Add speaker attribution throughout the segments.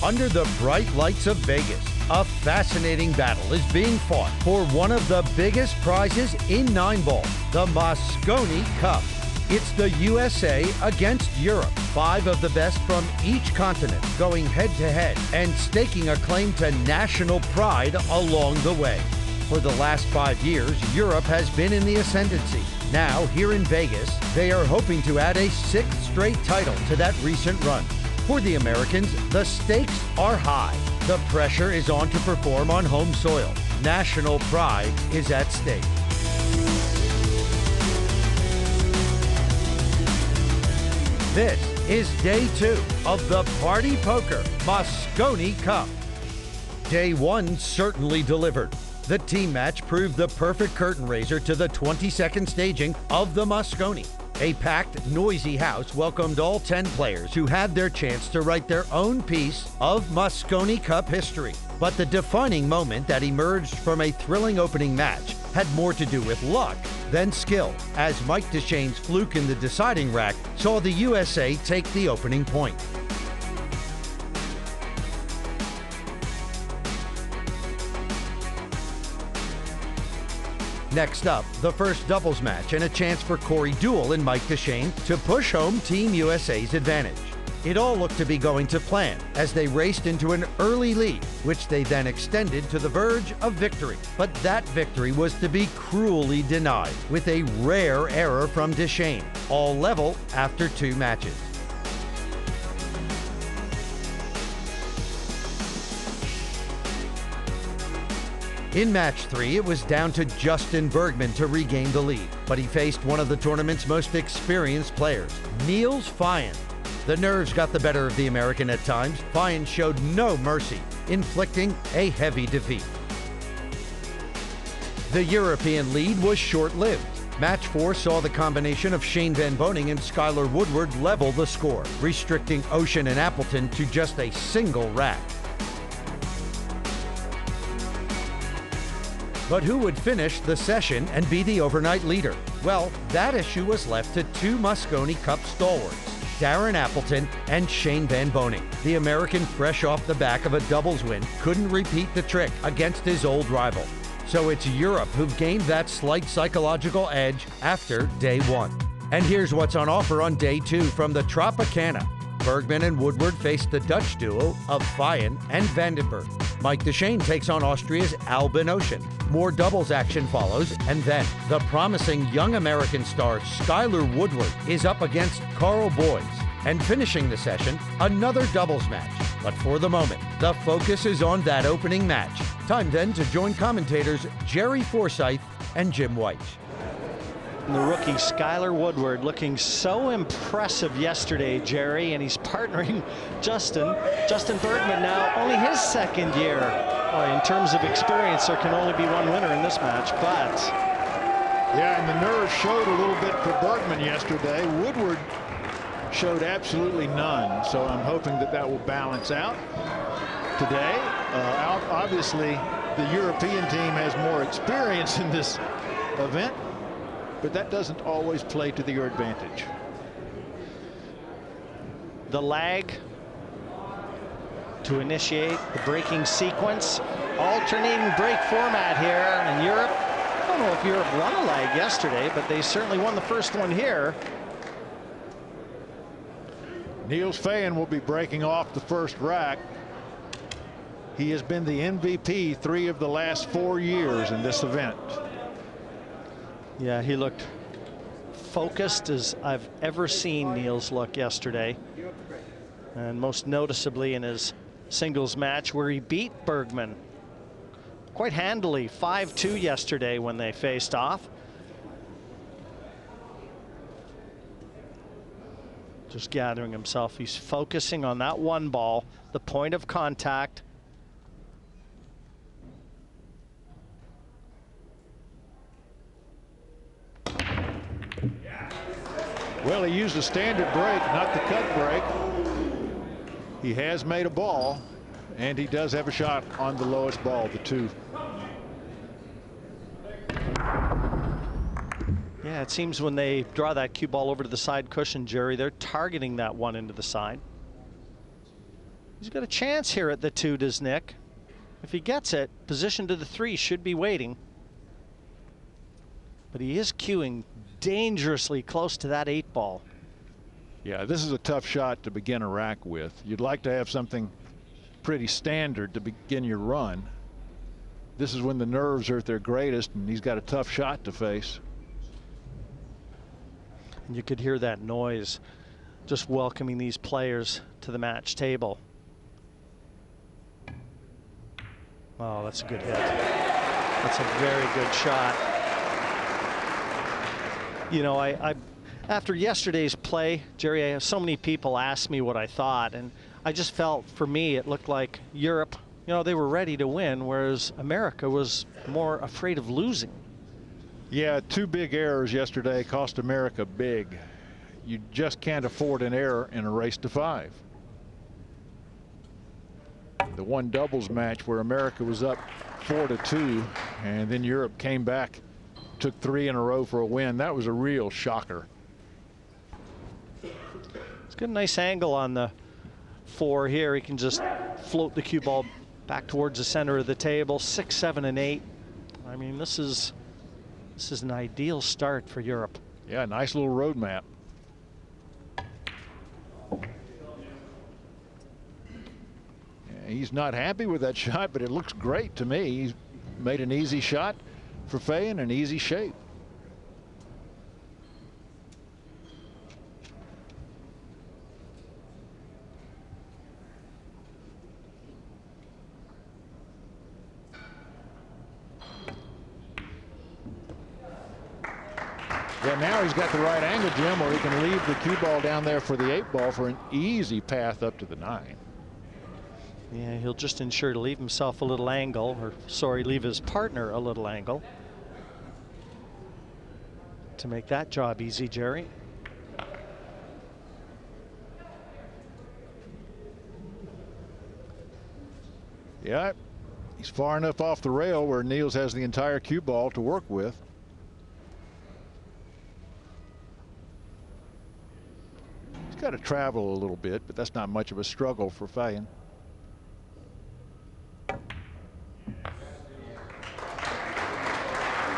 Speaker 1: Under the bright lights of Vegas, a fascinating battle is being fought for one of the biggest prizes in 9-ball, the Mosconi Cup. It's the USA against Europe, 5 of the best from each continent going head-to-head and staking a claim to national pride along the way. For the last 5 years, Europe has been in the ascendancy. Now, here in Vegas, they are hoping to add a 6th straight title to that recent run. For the Americans, the stakes are high. The pressure is on to perform on home soil. National pride is at stake. This is day 2 of the Party Poker Mosconi Cup. Day 1 certainly delivered. The team match proved the perfect curtain raiser to the 22nd staging of the Mosconi. A packed, noisy house welcomed all 10 players who had their chance to write their own piece of Mosconi Cup history. But the defining moment that emerged from a thrilling opening match had more to do with luck than skill, as Mike Deschain's fluke in the deciding rack saw the USA take the opening point. Next up, the first doubles match and a chance for Corey Deuel and Mike Deschain to push home Team USA's advantage. It all looked to be going to plan as they raced into an early lead, which they then extended to the verge of victory. But that victory was to be cruelly denied with a rare error from Deschain, all level after 2 matches. In match 3, it was down to Justin Bergman to regain the lead, but he faced one of the tournament's most experienced players, Niels Feijen. The nerves got the better of the American at times. Feijen showed no mercy, inflicting a heavy defeat. The European lead was short-lived. Match 4 saw the combination of Shane Van Boening and Skyler Woodward level the score, restricting Ocean and Appleton to just a single rack. But who would finish the session and be the overnight leader? Well, that issue was left to 2 Mosconi Cup stalwarts, Darren Appleton and Shane Van Boening. The American, fresh off the back of a doubles win, couldn't repeat the trick against his old rival. So it's Europe who've gained that slight psychological edge after day 1. And here's what's on offer on day 2 from the Tropicana. Bergman and Woodward faced the Dutch duo of Feijen and Vandenberg. Mike Deschain takes on Austria's Albin Ocean. More doubles action follows, and then the promising young American star Skyler Woodward is up against Carl Boyes. And finishing the session, another doubles match. But for the moment, the focus is on that opening match. Time then to join commentators Jerry Forsyth and Jim White.
Speaker 2: The rookie Skyler Woodward looking so impressive yesterday, Jerry, and he's partnering Justin Bergman now, only his 2nd year. Boy, in terms of experience, there can only be one winner in this match, but...
Speaker 3: Yeah, and the nerves showed a little bit for Bergman yesterday. Woodward showed absolutely none, so I'm hoping that that will balance out today. Obviously, the European team has more experience in this event, but that doesn't always play to your advantage.
Speaker 2: The lag to initiate the breaking sequence. Alternating break format here in Europe. I don't know if Europe won a lag yesterday, but they certainly won the first one here.
Speaker 3: Niels Feijen will be breaking off the first rack. He has been the MVP 3 of the last 4 years in this event.
Speaker 2: Yeah, he looked focused as I've ever seen Niels look yesterday. And most noticeably in his singles match where he beat Bergman quite handily, 5-2 yesterday when they faced off. Just gathering himself. He's focusing on that one ball, the point of contact.
Speaker 3: Well, he used a standard break, not the cut break. He has made a ball, and he does have a shot on the lowest ball, the 2.
Speaker 2: Yeah, it seems when they draw that cue ball over to the side cushion, Jerry, they're targeting that one into the side. He's got a chance here at the 2, does Nick. If he gets it, position to the 3 should be waiting. But he is cueing dangerously close to that 8 ball.
Speaker 3: Yeah, this is a tough shot to begin a rack with. You'd like to have something pretty standard to begin your run. This is when the nerves are at their greatest, and he's got a tough shot to face.
Speaker 2: And you could hear that noise just welcoming these players to the match table. Oh, that's a good hit. That's a very good shot. You know, after yesterday's play, Jerry, I have so many people ask me what I thought, and I just felt, for me, it looked like Europe, you know, they were ready to win, whereas America was more afraid of losing.
Speaker 3: Yeah, 2 big errors yesterday cost America big. You just can't afford an error in a race to 5. The one doubles match where America was up 4-2, and then Europe came back, took 3 in a row for a win. That was a real shocker.
Speaker 2: It's got a nice angle on the 4 here. He can just float the cue ball back towards the center of the table. 6, 7, and 8. I mean, this is an ideal start for Europe.
Speaker 3: Yeah, nice little road map. He's not happy with that shot, but it looks great to me. He's made an easy shot for Feijen, an easy shape. Yeah, now he's got the right angle, Jim, where he can leave the cue ball down there for the 8 ball for an easy path up to the 9.
Speaker 2: Yeah, he'll just ensure to leave himself a little angle, or sorry, leave his partner a little angle to make that job easy, Jerry.
Speaker 3: Yeah, he's far enough off the rail where Niels has the entire cue ball to work with. He's got to travel a little bit, but that's not much of a struggle for Feijen.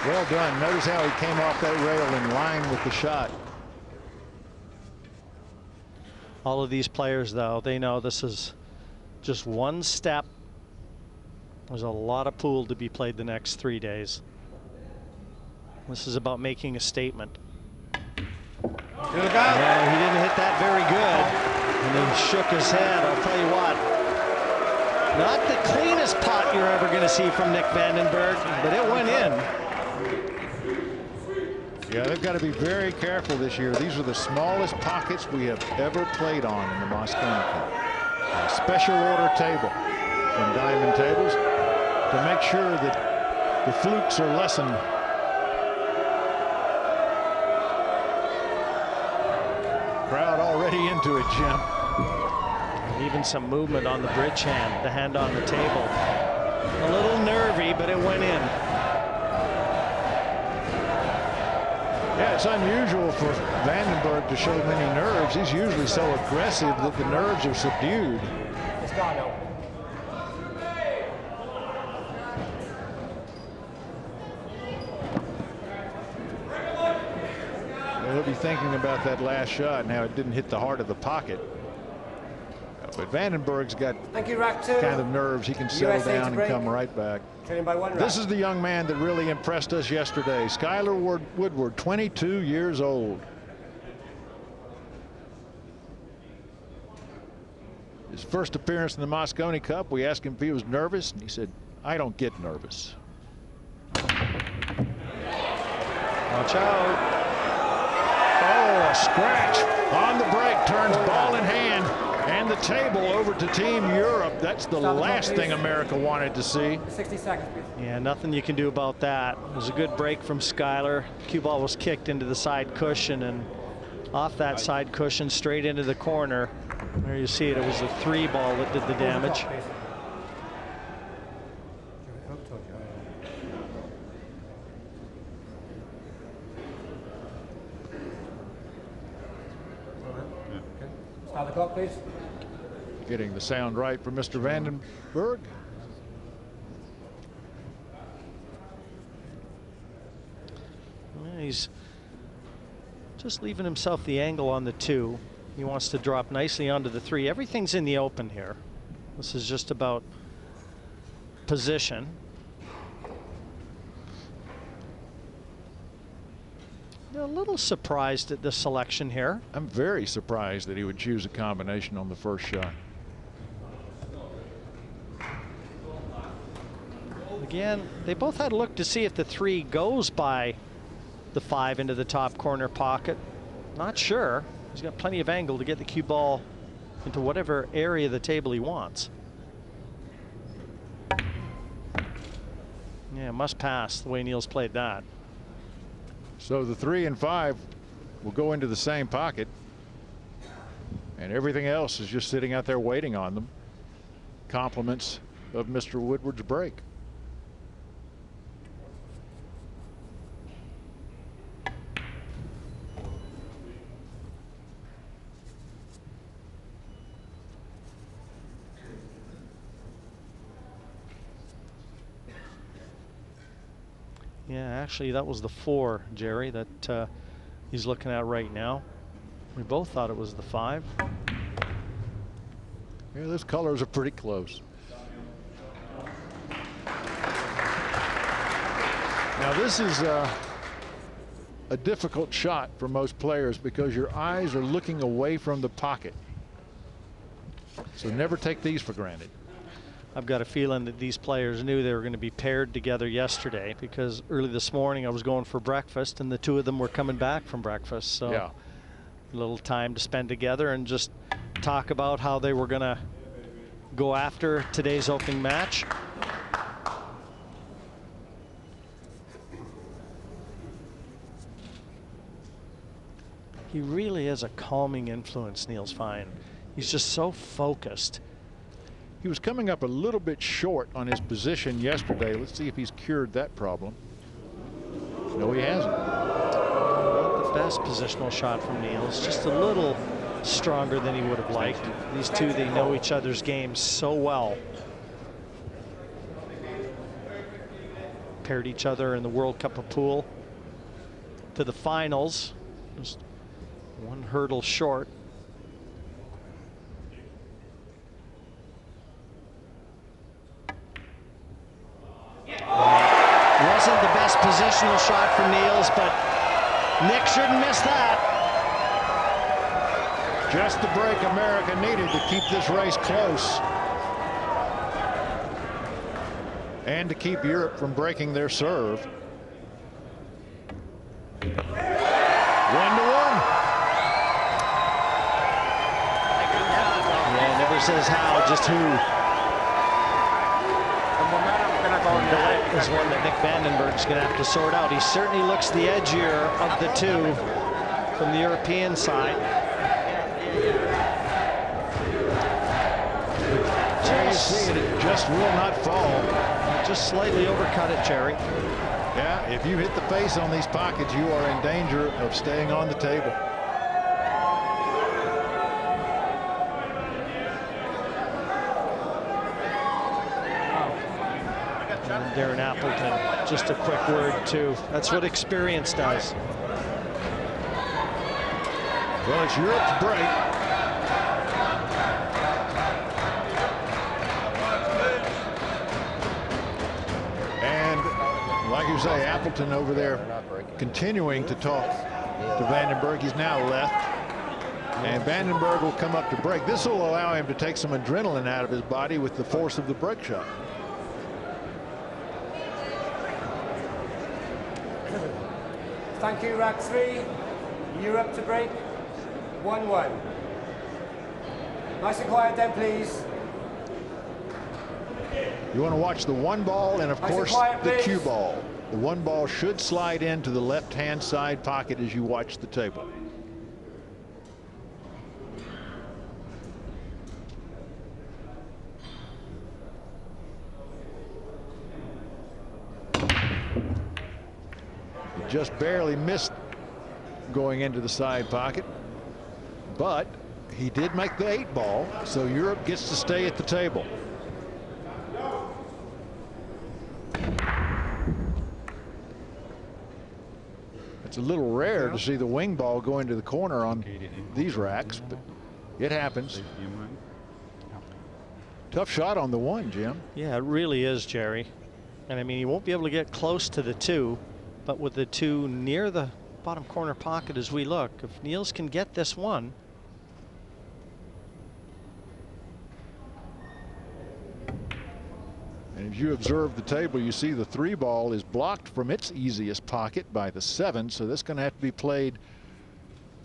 Speaker 3: Well done. Notice how he came off that rail in line with the shot.
Speaker 2: All of these players, though, they know this is just one step. There's a lot of pool to be played the next 3 days. This is about making a statement. Yeah, he didn't hit that very good. And then shook his head. I'll tell you what. Not the cleanest pot you're ever going to see from Nick Vandenberg, but it went in.
Speaker 3: Yeah, they've got to be very careful this year. These are the smallest pockets we have ever played on in the Mosconi Cup. A special order table from Diamond Tables to make sure that the flukes are lessened. Crowd already into it, Jim.
Speaker 2: And even some movement on the bridge hand, the hand on the table. A little nervy, but it went in.
Speaker 3: Yeah, it's unusual for Vandenberg to show many nerves. He's usually so aggressive that the nerves are subdued.
Speaker 4: It's gone now.
Speaker 3: He'll be thinking about that last shot and how it didn't hit the heart of the pocket. But Vandenberg's got kind of nerves. He can settle down and come right back. This is the young man that really impressed us yesterday. Skyler Woodward, 22 years old. His first appearance in the Mosconi Cup, we asked him if he was nervous, and he said, "I don't get nervous."
Speaker 2: Watch out.
Speaker 3: Oh, a scratch on the break, turns ball in hand. And the table over to Team Europe. That's the last thing America wanted to see.
Speaker 4: 60 seconds, please.
Speaker 2: Yeah, nothing you can do about that. It was a good break from Skyler. Cue ball was kicked into the side cushion, and off that side cushion straight into the corner. There you see it. It was the 3 ball that did the damage.
Speaker 4: Start the clock, please.
Speaker 3: Getting the sound right for Mr. Vandenberg.
Speaker 2: He's just leaving himself the angle on the 2. He wants to drop nicely onto the 3. Everything's in the open here. This is just about position. A little surprised at the selection here.
Speaker 3: I'm very surprised that he would choose a combination on the first shot.
Speaker 2: Again, they both had a look to see if the 3 goes by the 5 into the top corner pocket. Not sure. He's got plenty of angle to get the cue ball into whatever area of the table he wants. Yeah, must pass the way Niels played that.
Speaker 3: So the 3 and 5 will go into the same pocket, and everything else is just sitting out there waiting on them. Compliments of Mr. Woodward's break.
Speaker 2: Yeah, actually, that was the 4, Jerry, that he's looking at right now. We both thought it was the 5.
Speaker 3: Yeah, those colors are pretty close. Now, this is a difficult shot for most players because your eyes are looking away from the pocket. So never take these for granted.
Speaker 2: I've got a feeling that these players knew they were going to be paired together yesterday, because early this morning I was going for breakfast and the 2 of them were coming back from breakfast. So
Speaker 3: yeah,
Speaker 2: a little time to spend together and just talk about how they were going to go after today's opening match. He really is a calming influence, Niels Feijen. He's just so focused.
Speaker 3: he was coming up a little bit short on his position yesterday. Let's see if he's cured that problem. No, he hasn't.
Speaker 2: Not the best positional shot from Niels, just a little stronger than he would have liked. These two, they know each other's games so well. Paired each other in the World Cup of Pool to the finals, just 1 hurdle short. Wasn't the best positional shot from Niels, but Nick shouldn't miss that.
Speaker 3: Just the break America needed to keep this race close and to keep Europe from breaking their serve. 1-1.
Speaker 2: Yeah, never says how, just who. That is one that Nick Vandenberg's going to have to sort out. He certainly looks the edgier of the 2 from the European side.
Speaker 3: It just will not fall.
Speaker 2: Just slightly overcut it, Jerry.
Speaker 3: Yeah, if you hit the face on these pockets, you are in danger of staying on the table.
Speaker 2: And Darren Appleton, just a quick word too. That's what experience does.
Speaker 3: Well, it's Europe's break. Like you say, Appleton over there continuing to talk to Vandenberg. He's now left, and Vandenberg will come up to break. This will allow him to take some adrenaline out of his body with the force of the break shot.
Speaker 4: Thank you, rack 3. Europe to break. 1-1. Nice and quiet then, please.
Speaker 3: You want to watch the 1 ball and, of course, the cue ball. The 1 ball should slide into the left-hand side pocket as you watch the table. just barely missed going into the side pocket, but he did make the 8 ball, so Europe gets to stay at the table. It's a little rare to see the wing ball go into the corner on these racks, but it happens. Tough shot on the 1, Jim.
Speaker 2: Yeah, it really is, Jerry. And I mean, he won't be able to get close to the 2, but with the 2 near the bottom corner pocket as we look, if Niels can get this 1.
Speaker 3: And if you observe the table, you see the 3 ball is blocked from its easiest pocket by the 7, so this is going to have to be played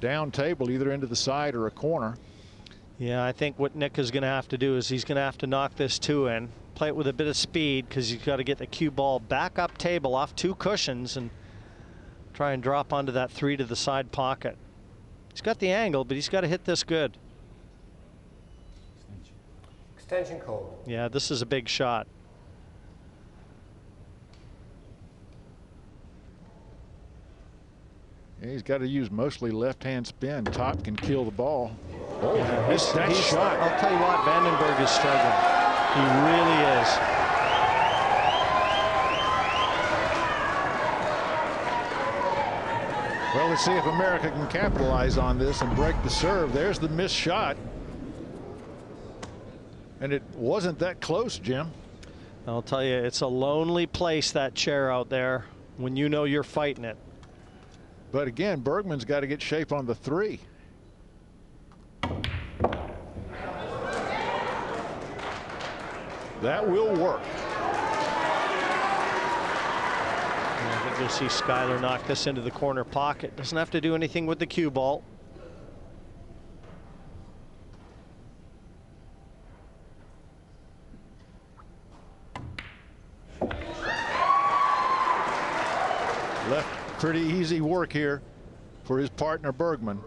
Speaker 3: down table, either into the side or a corner.
Speaker 2: Yeah, I think what Nick is going to have to do is he's going to have to knock this 2 in, play it with a bit of speed, because he's got to get the cue ball back up table off 2 cushions and try and drop onto that 3 to the side pocket. He's got the angle, but he's got to hit this good.
Speaker 4: Extension call.
Speaker 2: Yeah, this is a big shot.
Speaker 3: Yeah, he's got to use mostly left-hand spin. Top can kill the ball. Oh,
Speaker 2: Yeah,
Speaker 3: that shot.
Speaker 2: I'll tell you what, Vandenberg is struggling. He really is.
Speaker 3: Well, let's see if America can capitalize on this and break the serve. There's the missed shot. And it wasn't that close, Jim.
Speaker 2: I'll tell you, it's a lonely place, that chair out there, when you know you're fighting it.
Speaker 3: But again, Bergman's got to get shape on the 3. That will work.
Speaker 2: I think you'll see Skyler knock this into the corner pocket. Doesn't have to do anything with the cue ball.
Speaker 3: Left pretty easy work here for his partner Bergman.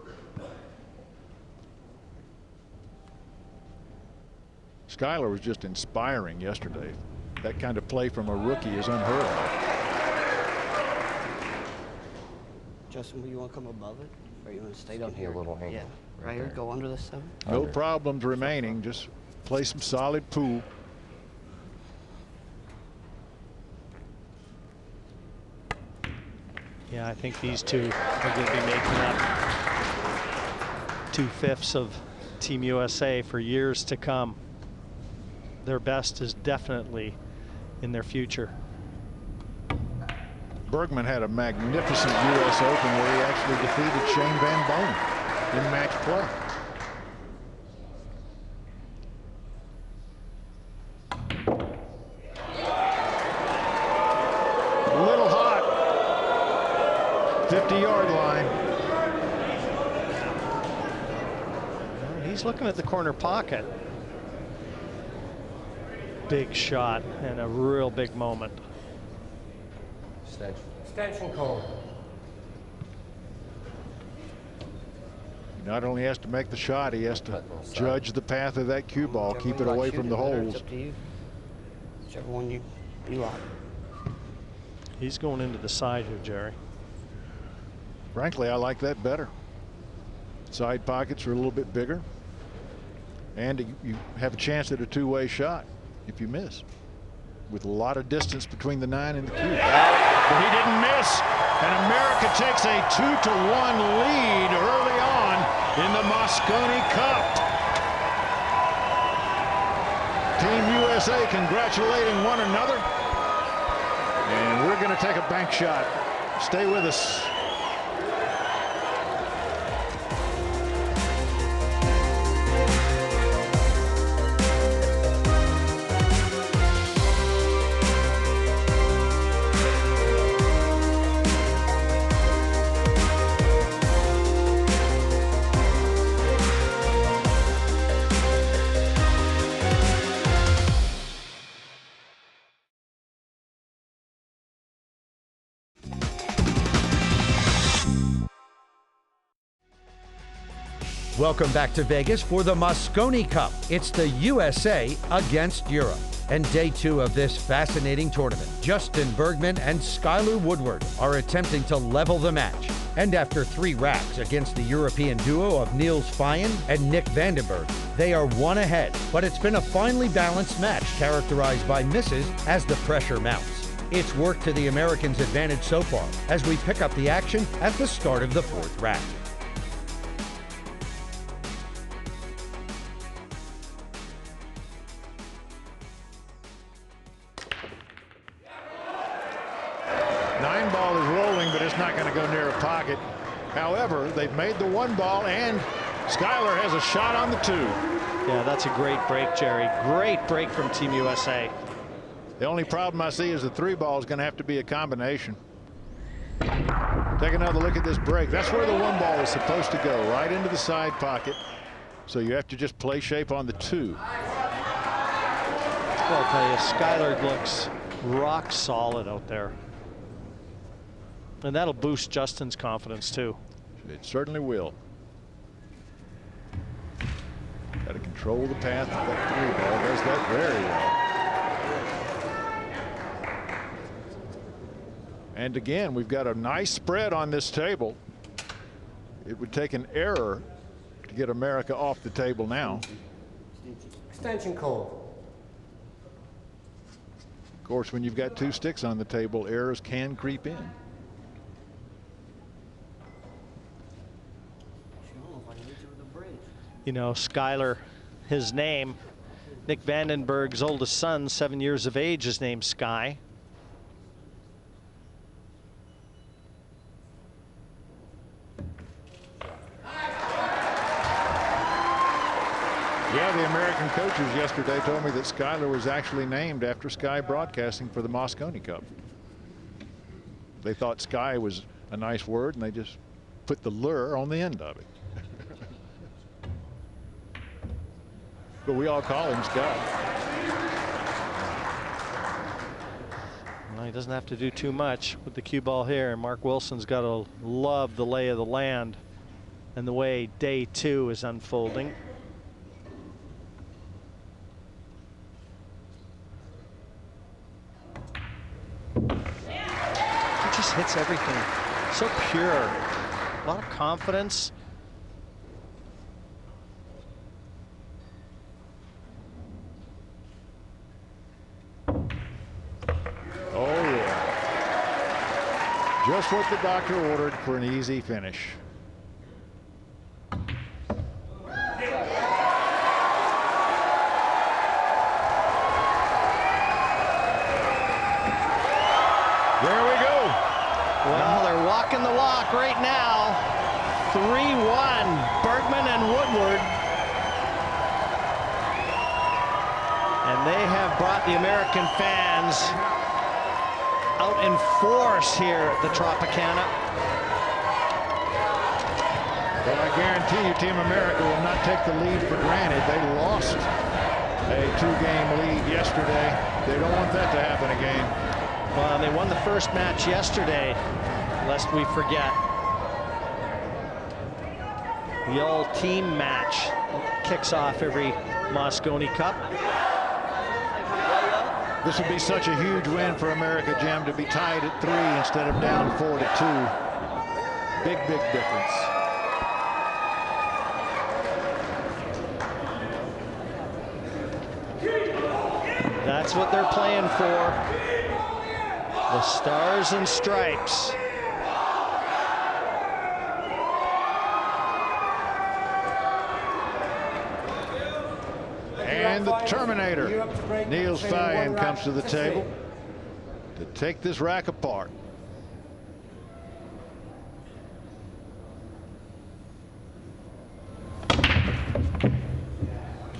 Speaker 3: Skyler was just inspiring yesterday. That kind of play from a rookie is unheard of.
Speaker 5: Justin, will you want to come above it, or you want to stay down
Speaker 6: Give me
Speaker 5: here?
Speaker 6: a little angle
Speaker 5: Yeah, right here.
Speaker 6: there.
Speaker 5: Go under the 7.
Speaker 3: No
Speaker 6: Under.
Speaker 3: problems remaining. Just play some solid pool.
Speaker 2: Yeah, I think these 2 are going to be making up 2/5 of Team USA for years to come. Their best is definitely in their future.
Speaker 3: Bergman had a magnificent U.S. Open where he actually defeated Shane Van Bonen in match play. A little hot. 50-yard line.
Speaker 2: He's looking at the corner pocket. Big shot and a real big moment.
Speaker 6: Extension.
Speaker 4: Extension call.
Speaker 3: He not only has to make the shot, he has to judge the path of that cue ball, keep it away from the holes.
Speaker 5: It's up to you. Whichever one you like.
Speaker 2: He's going into the side here, Jerry.
Speaker 3: Frankly, I like that better. Side pockets are a little bit bigger, and you have a chance at a 2-way shot if you miss, with a lot of distance between the 9 and the cue. But he didn't miss, and America takes a 2-1 lead early on in the Mosconi Cup. Team USA congratulating one another, and we're going to take a bank shot. Stay with us.
Speaker 1: Welcome back to Vegas for the Mosconi Cup. It's the USA against Europe. And day 2 of this fascinating tournament, Justin Bergman and Skyler Woodward are attempting to level the match. And after 3 racks against the European duo of Niels Feijen and Nick Vandenberg, they are 1 ahead. But it's been a finely balanced match characterized by misses as the pressure mounts. It's worked to the Americans' advantage so far as we pick up the action at the start of the 4th rack.
Speaker 3: Ball is rolling, but it's not going to go near a pocket. However, they've made the 1 ball, and Skyler has a shot on the 2.
Speaker 2: Yeah, that's a great break, Jerry. Great break from Team USA.
Speaker 3: The only problem I see is the 3 ball is going to have to be a combination. Take another look at this break. That's where the 1 ball is supposed to go, right into the side pocket. So you have to just play shape on the 2.
Speaker 2: Well, I'll tell you, Skyler looks rock solid out there. And that'll boost Justin's confidence too.
Speaker 3: It certainly will. Got to control the path of that 3 ball. Does that very well. And again, we've got a nice spread on this table. It would take an error to get America off the table now.
Speaker 4: Extension call.
Speaker 3: Of course, when you've got 2 sticks on the table, errors can creep in.
Speaker 2: You know, Skyler, his name, Nick Vandenberg's oldest son, 7 years of age, is named Sky.
Speaker 3: Yeah, the American coaches yesterday told me that Skyler was actually named after Sky Broadcasting for the Mosconi Cup. They thought Sky was a nice word, and they just put the lure on the end of it. But we all call him Sky.
Speaker 2: Well, he doesn't have to do too much with the cue ball here. Mark Wilson's got to love the lay of the land and the way day 2 is unfolding. He just hits everything. So pure. A lot of confidence.
Speaker 3: Just what the doctor ordered for an easy finish. There we go.
Speaker 2: Well, they're walking the walk right now. 3-1, Bergman and Woodward. And they have brought the American fans out in force here at the Tropicana.
Speaker 3: Well, I guarantee you Team America will not take the lead for granted. They lost a 2-game lead yesterday. They don't want that to happen again.
Speaker 2: Well, they won the first match yesterday, lest we forget. The all-team match kicks off every Mosconi Cup.
Speaker 3: This would be such a huge win for America, Jim, to be tied at 3 instead of down 4-2. Big, big difference.
Speaker 2: That's what they're playing for. The Stars and Stripes.
Speaker 3: And the Terminator, Niels Feijen, comes to the table to take this rack apart.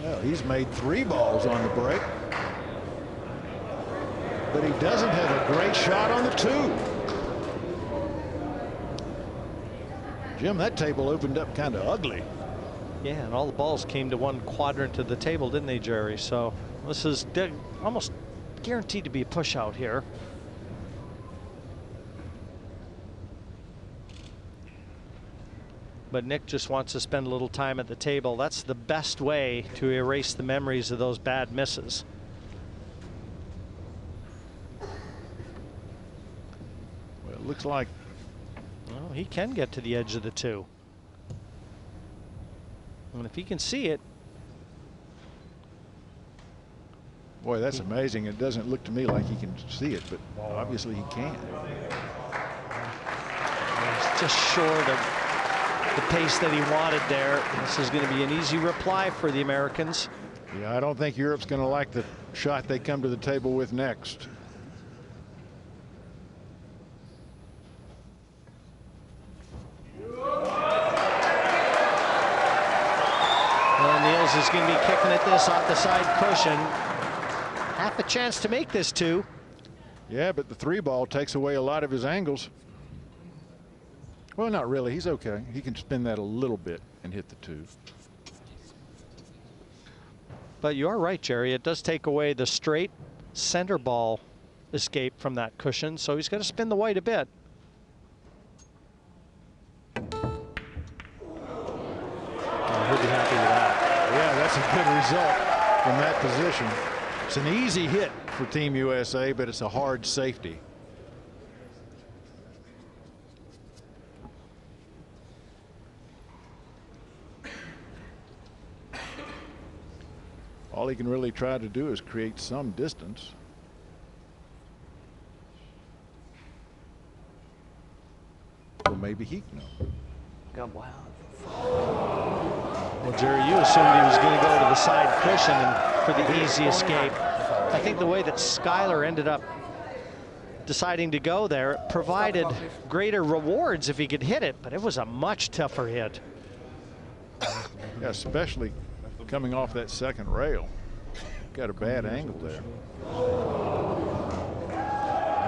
Speaker 3: Well, he's made 3 balls on the break, but he doesn't have a great shot on the 2. Jim, that table opened up kind of ugly.
Speaker 2: Yeah, and all the balls came to one quadrant of the table, didn't they, Jerry? So this is almost guaranteed to be a push out here. but Nick just wants to spend a little time at the table. That's the best way to erase the memories of those bad misses.
Speaker 3: Well, it looks like,
Speaker 2: well, he can get to the edge of the 2. And if he can see it.
Speaker 3: boy, that's amazing. It doesn't look to me like he can see it, but obviously he can.
Speaker 2: He's just short of the pace that he wanted there. This is going to be an easy reply for the Americans.
Speaker 3: Yeah, I don't think Europe's going to like the shot they come to the table with next.
Speaker 2: Well, Niels is going to be kicking at this off the side cushion. Half a chance to make this 2.
Speaker 3: Yeah, but the 3 ball takes away a lot of his angles. Well, not really. He's okay. He can spin that a little bit and hit the 2.
Speaker 2: But you are right, Jerry. It does take away the straight center ball escape from that cushion, so he's got to spin the white a bit. Oh, he'll be happy with that.
Speaker 3: Yeah, that's a good result from that position. It's an easy hit for Team USA, but it's a hard safety. All he can really try to do is create some distance. Well, maybe he can.
Speaker 5: Got wild.
Speaker 2: Well, Jerry, you assumed he was going to go to the side cushion and for the easy escape. I think the way that Skyler ended up deciding to go there provided greater rewards if he could hit it, but it was a much tougher hit.
Speaker 3: Yeah, especially coming off that second rail. Got a bad angle there.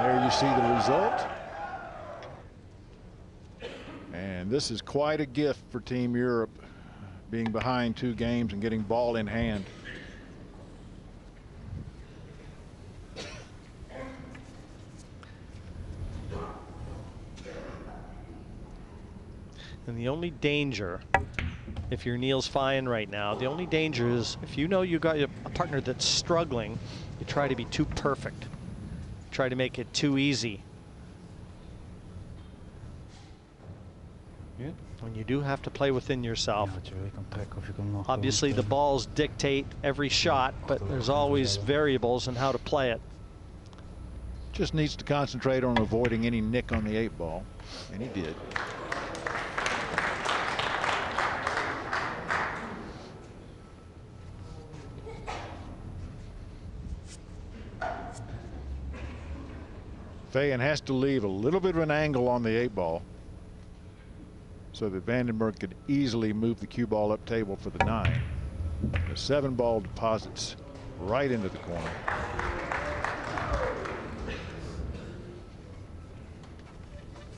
Speaker 3: There you see the result. And this is quite a gift for Team Europe, being behind 2 games and getting ball in hand.
Speaker 2: And the only danger, if you're Niels Feijen right now, the only danger is if you know you got a partner that's struggling, you try to be too perfect. Try to make it too easy.
Speaker 6: Yeah.
Speaker 2: When you do have to play within yourself.
Speaker 6: Ja, Jerry kan trekken of je kan nog
Speaker 2: Obviously the balls dictate every shot, but there's always variables in how to play it.
Speaker 3: Just needs to concentrate on avoiding any nick on the 8 ball, and he did. Feijen has to leave a little bit of an angle on the 8 ball so that Vandenberg could easily move the cue ball up table for the 9. The 7 ball deposits right into the corner.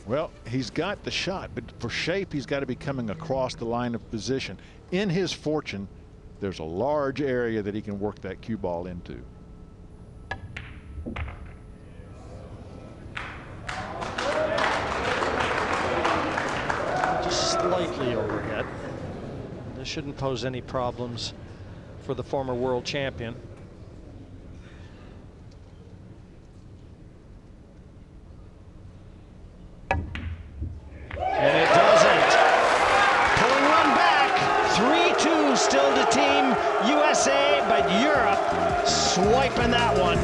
Speaker 3: Well, he's got the shot, but for shape, he's got to be coming across the line of position. In his fortune, there's a large area that he can work that cue ball into.
Speaker 2: Slightly overhit. This shouldn't pose any problems for the former world champion. And it doesn't. Pulling one back. 3-2 still to Team USA, but Europe swiping that one.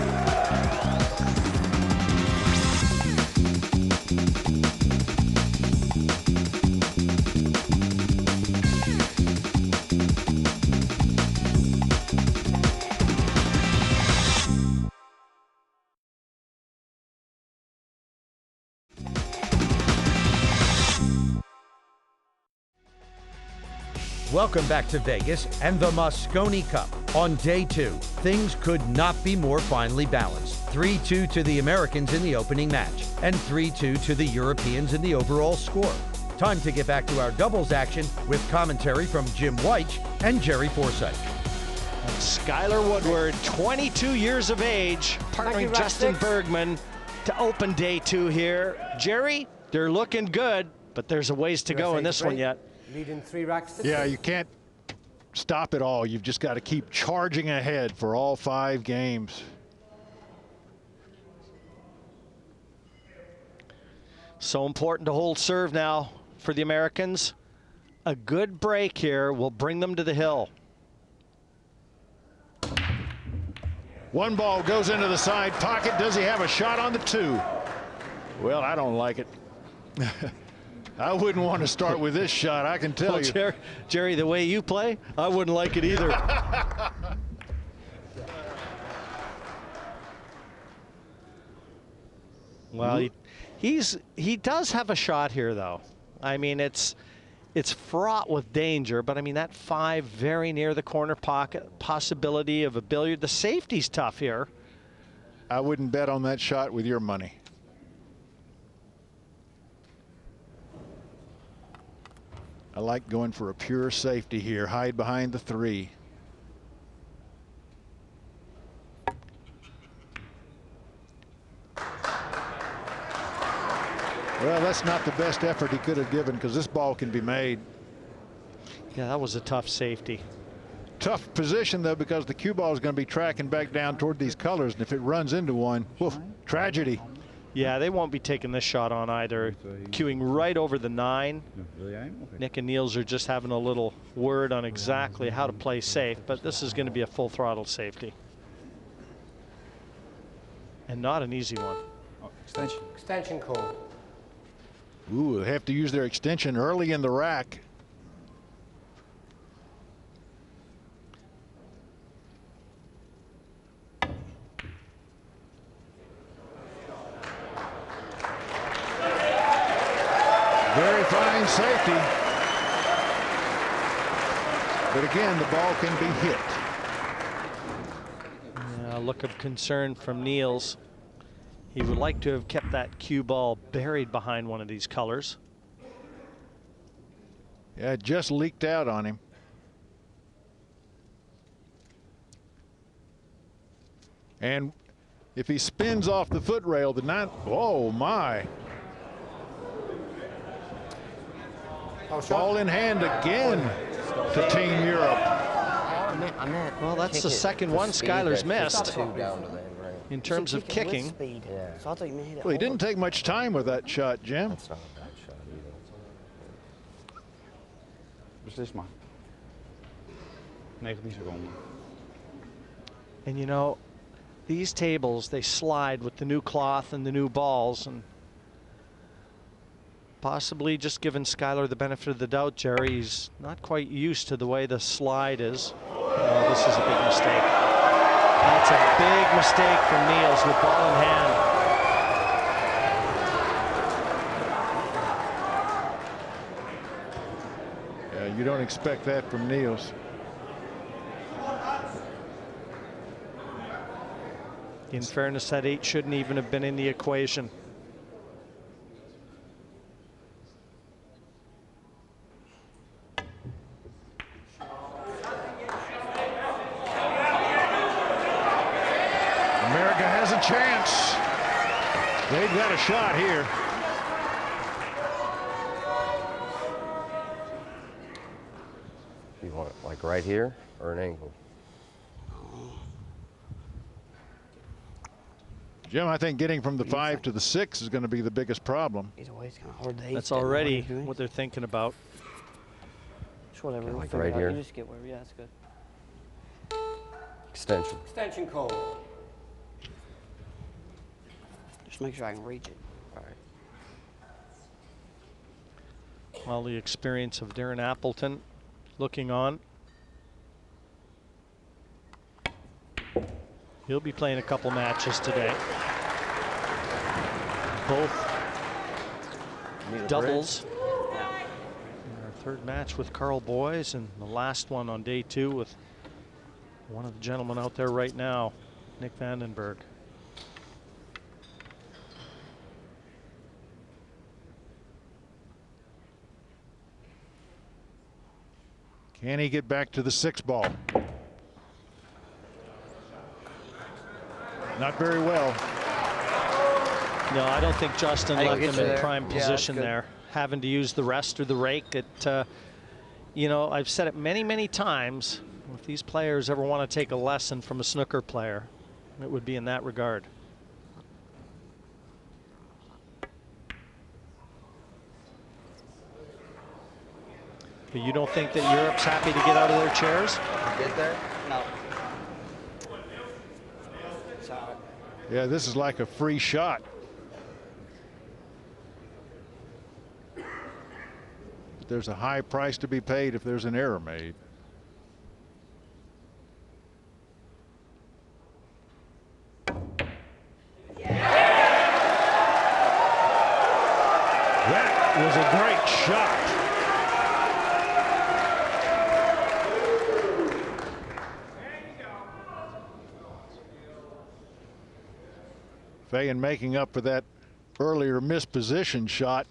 Speaker 1: Welcome back to Vegas and the Mosconi Cup. On day 2, things could not be more finely balanced. 3-2 to the Americans in the opening match and 3-2 to the Europeans in the overall score. Time to get back to our doubles action with commentary from Jim Weich and Jerry Forsythe.
Speaker 2: Skyler Woodward, 22 years of age, partnering Justin Bergman to open day 2 here. Jerry, they're looking good, but there's a ways to go in this one yet.
Speaker 4: Leading 3 racks to
Speaker 3: Yeah,
Speaker 4: 2.
Speaker 3: you can't stop it all. You've just got to keep charging ahead for all 5 games.
Speaker 2: So important to hold serve now for the Americans. A good break here will bring them to the hill.
Speaker 3: One ball goes into the side pocket. Does he have a shot on the 2? Well, I don't like it. I wouldn't want to start with this shot, I can tell you.
Speaker 2: Jerry, the way you play, I wouldn't like it either. Well, he does have a shot here, though. I mean, it's fraught with danger, but I mean, that 5 very near the corner pocket, possibility of a billiard. The safety's tough here.
Speaker 3: I wouldn't bet on that shot with your money. I like going for a pure safety here. Hide behind the 3. Well, that's not the best effort he could have given, because this ball can be made.
Speaker 2: Yeah, that was a tough safety.
Speaker 3: Tough position, though, because the cue ball is going to be tracking back down toward these colors, and if it runs into one, woof, tragedy.
Speaker 2: Yeah, they won't be taking this shot on either. Cueing right over the 9. Nick and Niels are just having a little word on exactly how to play safe, but this is going to be a full throttle safety. And not an easy one.
Speaker 4: Extension call.
Speaker 3: Ooh, they have to use their extension early in the rack. Very fine safety. But again, the ball can be hit.
Speaker 2: Yeah, a look of concern from Niels. He would like to have kept that cue ball buried behind one of these colors.
Speaker 3: Yeah, it just leaked out on him. And if he spins off the foot rail, the 9, oh my. Ball in hand again to Team Europe.
Speaker 5: Well,
Speaker 2: that's the second one Skyler's missed in terms of kicking.
Speaker 5: Yeah. So I thought you meant hit it
Speaker 3: Well, he didn't
Speaker 5: hard.
Speaker 3: take much time with that shot, Jim.
Speaker 6: That's not a bad shot either. Beslis maar. 19 seconden.
Speaker 2: And you know, these tables, they slide with the new cloth and the new balls, and possibly just giving Skyler the benefit of the doubt, Jerry. He's not quite used to the way the slide is. Oh, this is a big mistake. That's a big mistake from Niels with ball in hand.
Speaker 3: Yeah, you don't expect that from Niels.
Speaker 2: In fairness, that 8 shouldn't even have been in the equation.
Speaker 3: America has a chance. They've got a shot here.
Speaker 6: You want it like right here or an angle?
Speaker 3: Jim, I think getting from the 5 to the 6 is going to be the biggest problem.
Speaker 5: Either way, it's kind of hard to hit.
Speaker 2: That's already what they're thinking about.
Speaker 5: It's whatever.
Speaker 6: Like
Speaker 5: We'll
Speaker 6: right
Speaker 5: figure it out.
Speaker 6: here?
Speaker 5: You just get wherever. Yeah, that's good.
Speaker 6: Extension.
Speaker 4: Extension call.
Speaker 5: Just make sure I can reach it.
Speaker 6: All right.
Speaker 2: Well, the experience of Darren Appleton looking on. He'll be playing a couple matches today. Both doubles. Our third match with Carl Boys, and the last one on day 2 with one of the gentlemen out there right now, Nick Vandenberg.
Speaker 3: Can he get back to the 6 ball? Not very well.
Speaker 2: No, I don't think Justin left
Speaker 5: get
Speaker 2: him
Speaker 5: you
Speaker 2: in
Speaker 5: there.
Speaker 2: prime
Speaker 5: Yeah, that's
Speaker 2: position
Speaker 5: good.
Speaker 2: there. Having to use the rest or the rake, it you know, I've said it many, many times, if these players ever want to take a lesson from a snooker player, it would be in that regard. But you don't think that Europe's happy to get out of their chairs?
Speaker 5: Get there? No. Sorry.
Speaker 3: Yeah, this is like a free shot. But there's a high price to be paid if there's an error made. That was a great shot. Feijen making up for that earlier misposition shot.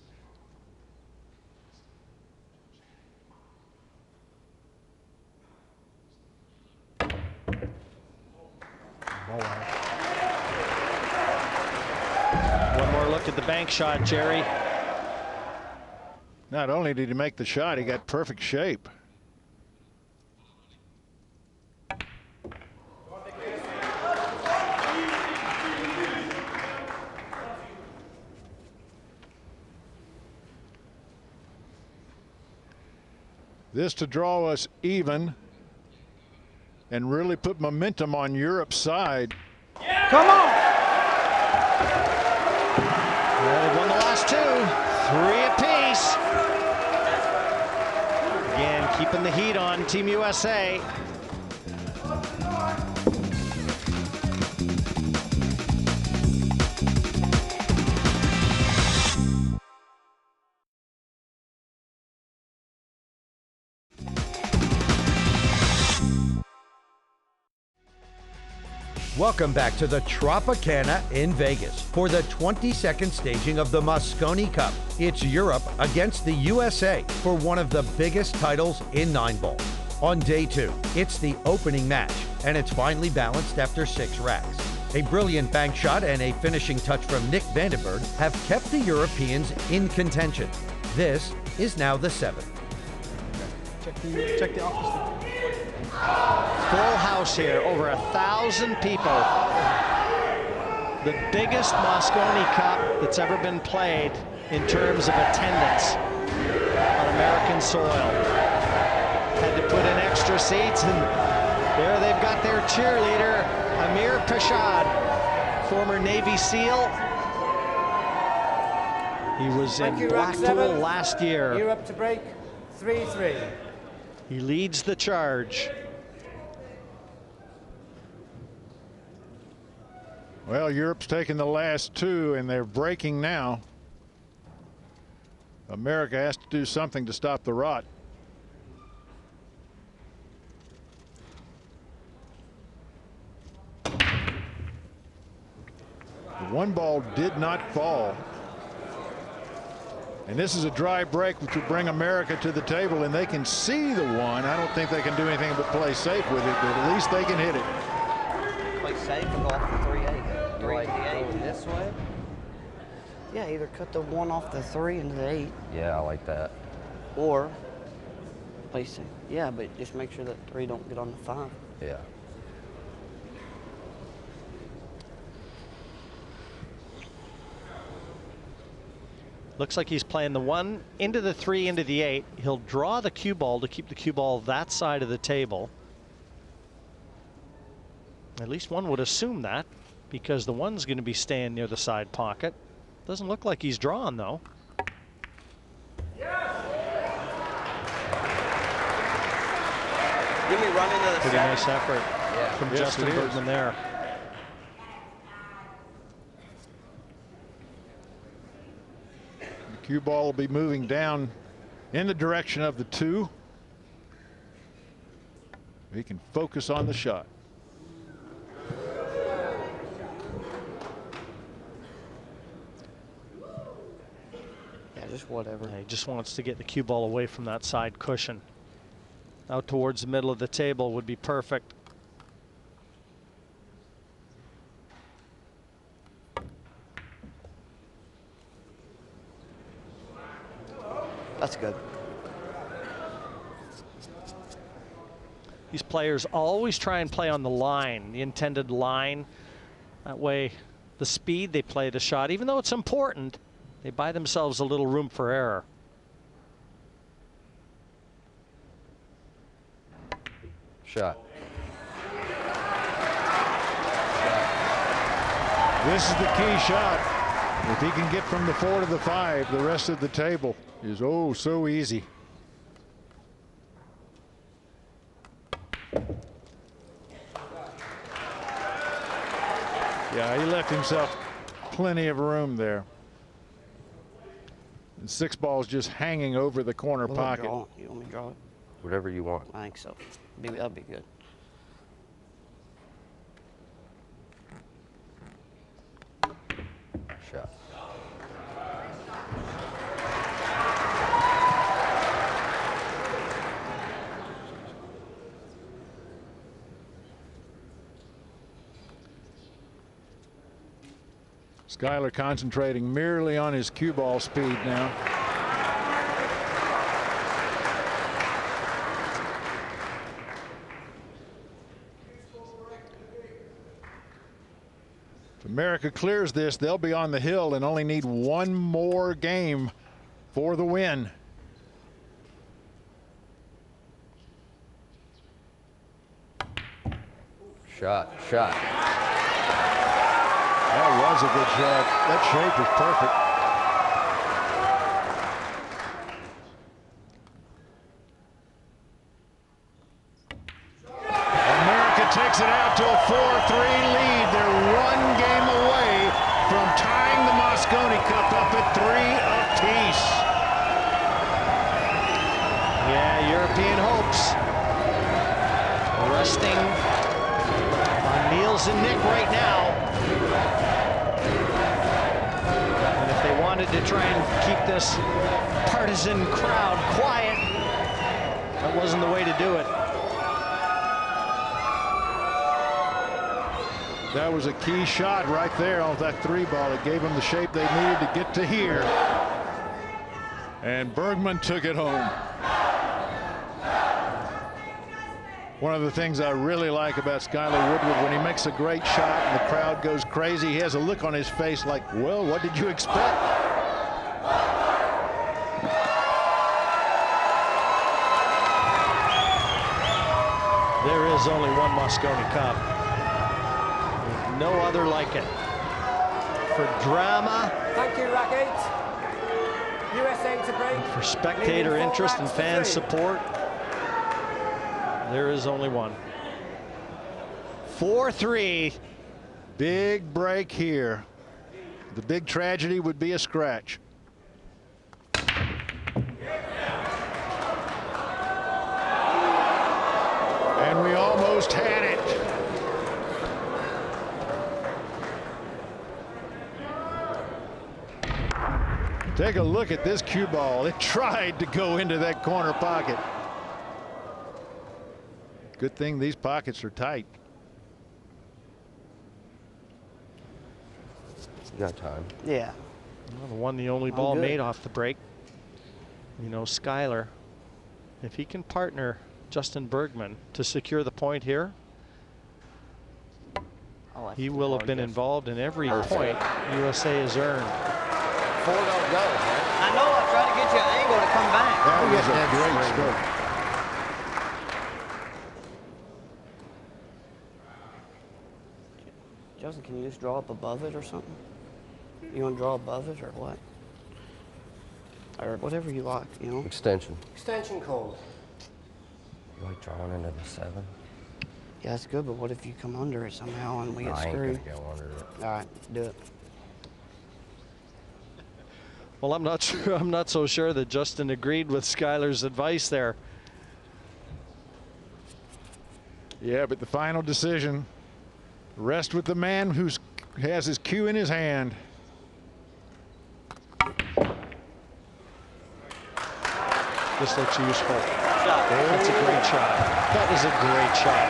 Speaker 2: One more look at the bank shot, Jerry.
Speaker 3: Not only did he make the shot, he got perfect shape. This to draw us even and really put momentum on Europe's side.
Speaker 2: Come on! Well, they've won the last two, 3 apiece. Again, keeping the heat on Team USA.
Speaker 1: Welcome back to the Tropicana in Vegas for the 22nd staging of the Mosconi Cup. It's Europe against the USA for one of the biggest titles in 9-ball. On day 2, it's the opening match, and it's finely balanced after 6 racks. A brilliant bank shot and a finishing touch from Nick Vandenberg have kept the Europeans in contention. This is now the 7th.
Speaker 2: Check the office. Full house here, over 1,000 people. The biggest Mosconi Cup that's ever been played in terms of attendance on American soil. Had to put in extra seats, and there they've got their cheerleader, Amir Pashad, former Navy SEAL. He was in Blackpool last year.
Speaker 4: Europe to break 3-3.
Speaker 2: He leads the charge.
Speaker 3: Well, Europe's taken the last 2 and they're breaking now. America has to do something to stop the rot. The 1 ball did not fall. And this is a dry break which would bring America to the table, and they can see the 1. I don't think they can do anything but play safe with it, but at least they can hit it.
Speaker 5: Play safe and go off the 3-8.
Speaker 6: You like going this way?
Speaker 5: Yeah, either cut the 1 off the 3 into the 8.
Speaker 6: Yeah, I like that.
Speaker 5: Or play safe. Yeah, but just make sure that 3 don't get on the 5.
Speaker 6: Yeah.
Speaker 2: Looks like he's playing the 1 into the 3 into the 8. He'll draw the cue ball to keep the cue ball that side of the table. At least one would assume that, because the 1's going to be staying near the side pocket. Doesn't look like he's drawn, though.
Speaker 5: Give me run into the
Speaker 2: Pretty
Speaker 5: 7.
Speaker 2: nice effort from
Speaker 3: Yes,
Speaker 2: Justin
Speaker 3: it is.
Speaker 2: Bergman there.
Speaker 3: The cue ball will be moving down in the direction of the 2. He can focus on the shot.
Speaker 5: Yeah, just whatever.
Speaker 2: He just wants to get the cue ball away from that side cushion. Out towards the middle of the table would be perfect.
Speaker 5: That's good.
Speaker 2: These players always try and play on the line, the intended line. That way, the speed they play the shot, even though it's important, they buy themselves a little room for error.
Speaker 6: Shot.
Speaker 3: This is the key shot. If he can get from the 4 to the 5, the rest of the table is oh so easy. Yeah, he left himself plenty of room there. And 6 balls just hanging over the corner pocket.
Speaker 5: Draw. You want me to draw it?
Speaker 6: Whatever you want.
Speaker 5: I think so. That'll be good.
Speaker 6: Shot.
Speaker 3: Skyler concentrating merely on his cue ball speed now. If America clears this, they'll be on the hill and only need 1 more game for the win.
Speaker 6: Shot. Shot.
Speaker 3: That was a good shot. That shape is perfect. America takes it out to a 4-3 lead. They're 1 game away from tying the Mosconi Cup up at 3 apiece.
Speaker 2: Yeah, European hopes resting on Niels and Nick right now. And if they wanted to try and keep this partisan crowd quiet, that wasn't the way to do it.
Speaker 3: That was a key shot right there off that 3 ball. It gave them the shape they needed to get to here. And Bergman took it home. One of the things I really like about Skyler Woodward, when he makes a great shot and the crowd goes crazy, he has a look on his face like, well, what did you expect?
Speaker 2: There is only one Mosconi Cup. There's no other like it. For drama,
Speaker 4: Thank you, racket. USA to break.
Speaker 2: for spectator interest and fan support, there is only one. 4-3.
Speaker 3: Big break here. The big tragedy would be a scratch. And we almost had it. Take a look at this cue ball. It tried to go into that corner pocket. Good thing these pockets are tight.
Speaker 6: You got time.
Speaker 5: Yeah.
Speaker 2: Well, the one, the only ball
Speaker 5: good.
Speaker 2: made off the break. You know, Skyler, if he can partner Justin Bergman to secure the point here, he will have been involved in every point USA has earned.
Speaker 6: 4 don't go, man.
Speaker 5: I know. I tried to get you an angle to come back.
Speaker 3: That was a great stroke.
Speaker 5: Justin, can you just draw up above it or something? You want to draw above it or what? Or whatever you like, you know?
Speaker 6: Extension.
Speaker 4: Extension call.
Speaker 6: You like drawing into the 7?
Speaker 5: Yeah, that's good, but what if you come under it somehow and we
Speaker 6: No,
Speaker 5: get
Speaker 6: I ain't
Speaker 5: screwed?
Speaker 6: gonna go under it.
Speaker 5: All right, do it.
Speaker 2: Well, I'm not sure. I'm not so sure that Justin agreed with Skyler's advice there.
Speaker 3: Yeah, but the final decision rests with the man who has his cue in his hand.
Speaker 2: This looks useful. That's a great shot. That is a great shot.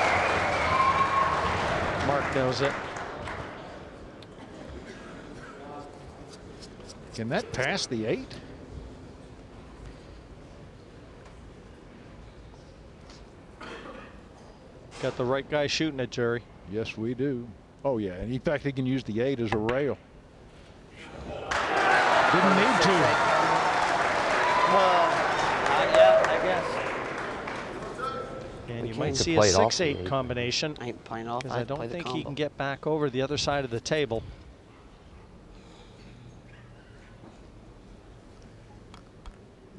Speaker 2: Mark knows it.
Speaker 3: Can that pass the 8?
Speaker 2: Got the right guy shooting it, Jerry.
Speaker 3: Yes, we do. Oh, yeah. And in fact, he can use the 8 as a rail. Didn't need to.
Speaker 5: Well, yeah, I guess.
Speaker 2: And you
Speaker 5: We
Speaker 2: might
Speaker 5: can't
Speaker 2: see a
Speaker 6: play it off
Speaker 2: 6-8
Speaker 6: the 8.
Speaker 2: combination.
Speaker 5: I ain't playing off.
Speaker 2: Because I don't think he can get back over the other side of the table.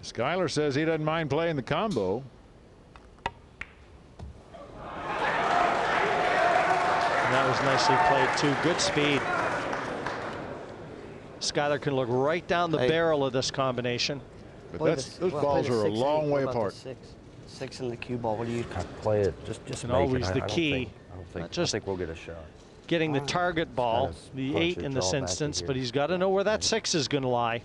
Speaker 3: Skyler says he doesn't mind playing the combo.
Speaker 2: And that was nicely played too. Good speed. Skyler can look right down the barrel of this combination.
Speaker 3: But those balls are a long way apart.
Speaker 5: Six in the cue ball. What do you?
Speaker 6: Play it. Just
Speaker 2: And
Speaker 6: make
Speaker 2: always
Speaker 6: it.
Speaker 2: the
Speaker 6: I
Speaker 2: key.
Speaker 6: don't
Speaker 2: Just
Speaker 6: think we'll get a shot.
Speaker 2: getting the target ball,
Speaker 6: Just
Speaker 2: the
Speaker 6: punch
Speaker 2: 8
Speaker 6: it,
Speaker 2: in
Speaker 6: draw
Speaker 2: this
Speaker 6: back to
Speaker 2: instance,
Speaker 6: here.
Speaker 2: but he's got to know where that 6 is going to lie.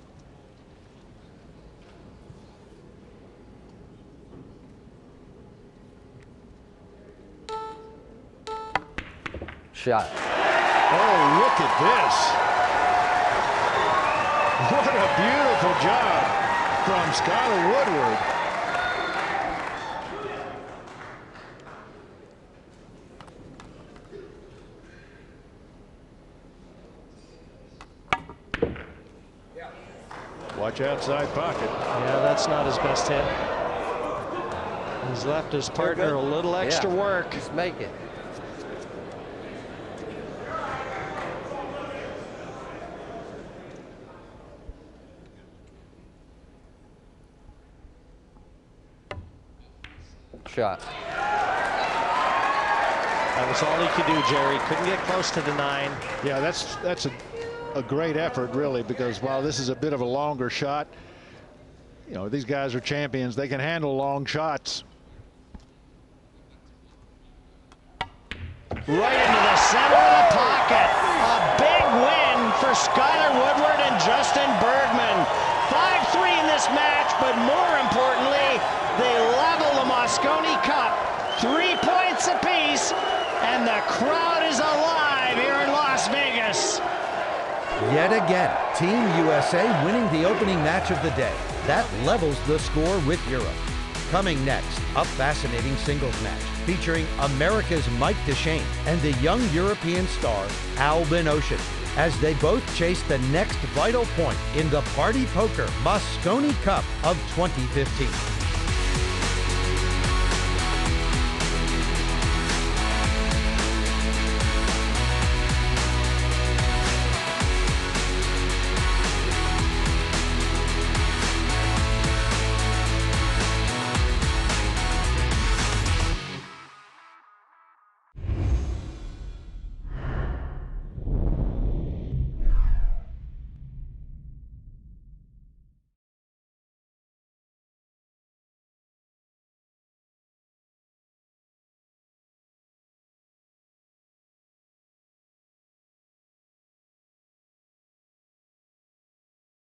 Speaker 6: Shot.
Speaker 3: Oh, look at this. What a beautiful job from Skyler Woodward. Watch outside pocket.
Speaker 2: Yeah, that's not his best hit. He's left his partner a little extra work.
Speaker 6: Just make it. Shot.
Speaker 2: That was all he could do, Jerry. Couldn't get close to the 9.
Speaker 3: Yeah, that's a great effort, really, because while this is a bit of a longer shot, you know, these guys are champions. They can handle long shots.
Speaker 2: Right into the center of the pocket. A big win for Skyler Woodward and Justin Bergman. 5-3 in this match, but more importantly, they level the Mosconi Cup. 3 points apiece, and the crowd is alive here in Las Vegas.
Speaker 1: Yet again, Team USA winning the opening match of the day. That levels the score with Europe. Coming next, a fascinating singles match featuring America's Mike DeShane and the young European star Albin Ocean, as they both chase the next vital point in the Party Poker Mosconi Cup of 2015.